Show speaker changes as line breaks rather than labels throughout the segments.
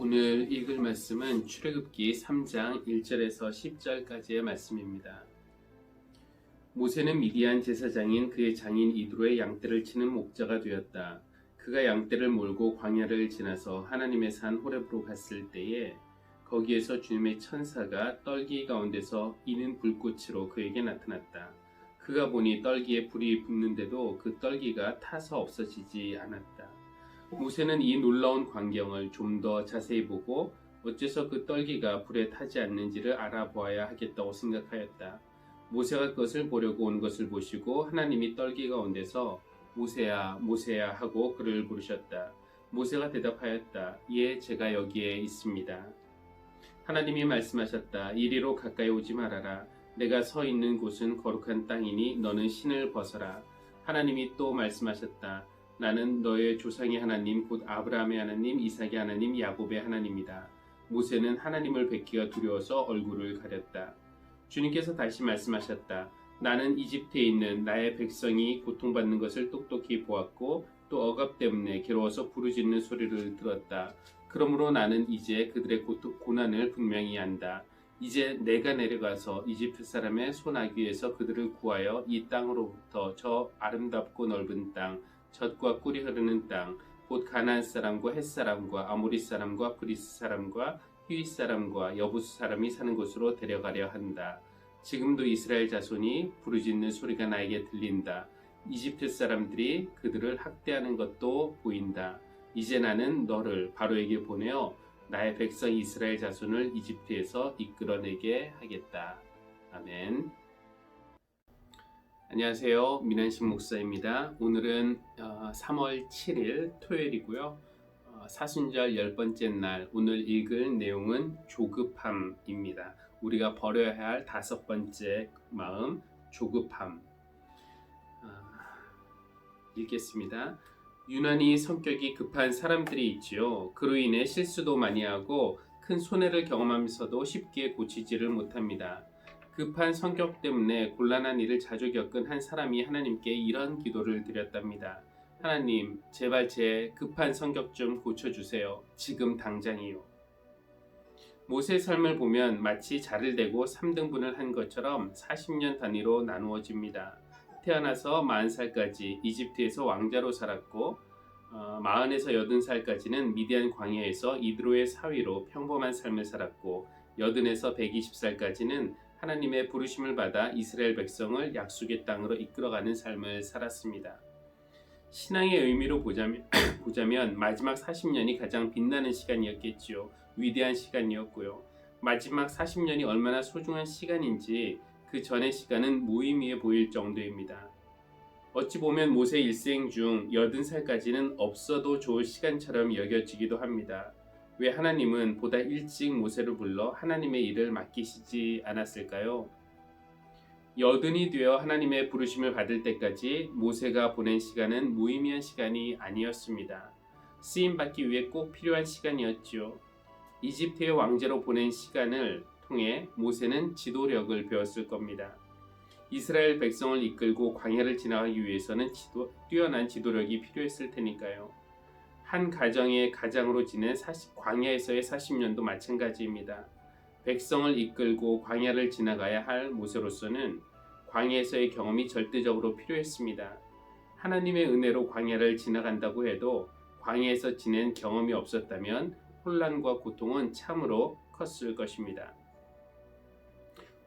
오늘 읽을 말씀은 출애굽기 3장 1절에서 10절까지의 말씀입니다. 모세는 미디안 제사장인 그의 장인 이드로의 양떼를 치는 목자가 되었다. 그가 양떼를 몰고 광야를 지나서 하나님의 산 호렙으로 갔을 때에 거기에서 주님의 천사가 떨기 가운데서 이는 불꽃으로 그에게 나타났다. 그가 보니 떨기에 불이 붙는데도 그 떨기가 타서 없어지지 않았다. 모세는 이 놀라운 광경을 좀 더 자세히 보고 어째서 그 떨기가 불에 타지 않는지를 알아보아야 하겠다고 생각하였다. 모세가 그것을 보려고 온 것을 보시고 하나님이 떨기 가운데서 모세야 모세야 하고 그를 부르셨다. 모세가 대답하였다. 예, 제가 여기에 있습니다. 하나님이 말씀하셨다. 이리로 가까이 오지 말아라. 내가 서 있는 곳은 거룩한 땅이니 너는 신을 벗어라. 하나님이 또 말씀하셨다. 나는 너의 조상의 하나님 곧 아브라함의 하나님 이삭의 하나님 야곱의 하나님이다. 모세는 하나님을 뵙기가 두려워서 얼굴을 가렸다. 주님께서 다시 말씀하셨다. 나는 이집트에 있는 나의 백성이 고통받는 것을 똑똑히 보았고 또 억압 때문에 괴로워서 부르짖는 소리를 들었다. 그러므로 나는 이제 그들의 고난을 분명히 안다. 이제 내가 내려가서 이집트 사람의 손아귀에서 그들을 구하여 이 땅으로부터 저 아름답고 넓은 땅 젖과 꿀이 흐르는 땅, 곧 가나안 사람과 헷 사람과 아모리 사람과 브리스 사람과 히윗 사람과 여부스 사람이 사는 곳으로 데려가려 한다. 지금도 이스라엘 자손이 부르짖는 소리가 나에게 들린다. 이집트 사람들이 그들을 학대하는 것도 보인다. 이제 나는 너를 바로에게 보내어 나의 백성 이스라엘 자손을 이집트에서 이끌어내게 하겠다. 아멘. 안녕하세요. 민한신 목사입니다. 오늘은 3월 7일 토요일이고요. 사순절 10번째 날 오늘 읽을 내용은 조급함입니다. 우리가 버려야 할 5번째 마음, 조급함. 읽겠습니다. 유난히 성격이 급한 사람들이 있지요. 그로 인해 실수도 많이 하고 큰 손해를 경험하면서도 쉽게 고치지를 못합니다. 급한 성격 때문에 곤란한 일을 자주 겪은 한 사람이 하나님께 이런 기도를 드렸답니다. 하나님, 제발 제 급한 성격 좀 고쳐주세요. 지금 당장이요. 모세의 삶을 보면 마치 자를 대고 3등분을 한 것처럼 40년 단위로 나누어집니다. 태어나서 40살까지 이집트에서 왕자로 살았고 40에서 80살까지는 미디안 광야에서 이드로의 사위로 평범한 삶을 살았고 80에서 120살까지는 하나님의 부르심을 받아 이스라엘 백성을 약속의 땅으로 이끌어가는 삶을 살았습니다. 신앙의 의미로 보자면 마지막 40년이 가장 빛나는 시간이었겠지요. 위대한 시간이었고요. 마지막 40년이 얼마나 소중한 시간인지 그 전의 시간은 무의미해 보일 정도입니다. 어찌 보면 모세 일생 중 80살까지는 없어도 좋을 시간처럼 여겨지기도 합니다. 왜 하나님은 보다 일찍 모세를 불러 하나님의 일을 맡기시지 않았을까요? 80이 되어 하나님의 부르심을 받을 때까지 모세가 보낸 시간은 무의미한 시간이 아니었습니다. 쓰임받기 위해 꼭 필요한 시간이었지요. 이집트의 왕제로 보낸 시간을 통해 모세는 지도력을 배웠을 겁니다. 이스라엘 백성을 이끌고 광야를 지나가기 위해서는 뛰어난 지도력이 필요했을 테니까요. 한 가정의 가장으로 지낸 광야에서의 40년도 마찬가지입니다. 백성을 이끌고 광야를 지나가야 할 모세로서는 광야에서의 경험이 절대적으로 필요했습니다. 하나님의 은혜로 광야를 지나간다고 해도 광야에서 지낸 경험이 없었다면 혼란과 고통은 참으로 컸을 것입니다.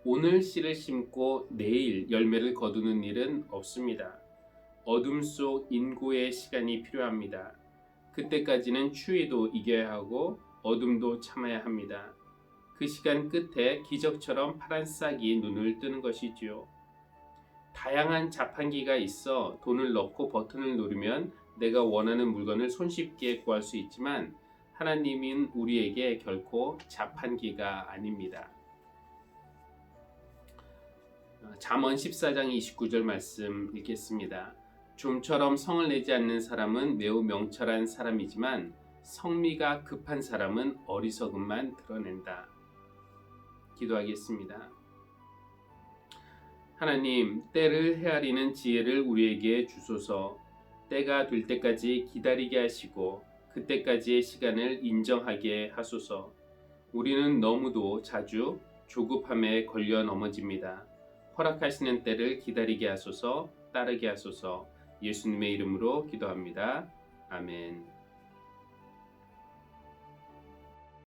오늘 씨를 심고 내일 열매를 거두는 일은 없습니다. 어둠 속 인고의 시간이 필요합니다. 그때까지는 추위도 이겨야 하고 어둠도 참아야 합니다. 그 시간 끝에 기적처럼 파란 싹이 눈을 뜨는 것이지요. 다양한 자판기가 있어 돈을 넣고 버튼을 누르면 내가 원하는 물건을 손쉽게 구할 수 있지만 하나님은 우리에게 결코 자판기가 아닙니다. 잠언 14장 29절 말씀 읽겠습니다. 좀처럼 성을 내지 않는 사람은 매우 명철한 사람이지만 성미가 급한 사람은 어리석음만 드러낸다. 기도하겠습니다. 하나님, 때를 헤아리는 지혜를 우리에게 주소서. 때가 될 때까지 기다리게 하시고 그때까지의 시간을 인정하게 하소서. 우리는 너무도 자주 조급함에 걸려 넘어집니다. 허락하시는 때를 기다리게 하소서. 따르게 하소서. 예수님의 이름으로 기도합니다. 아멘.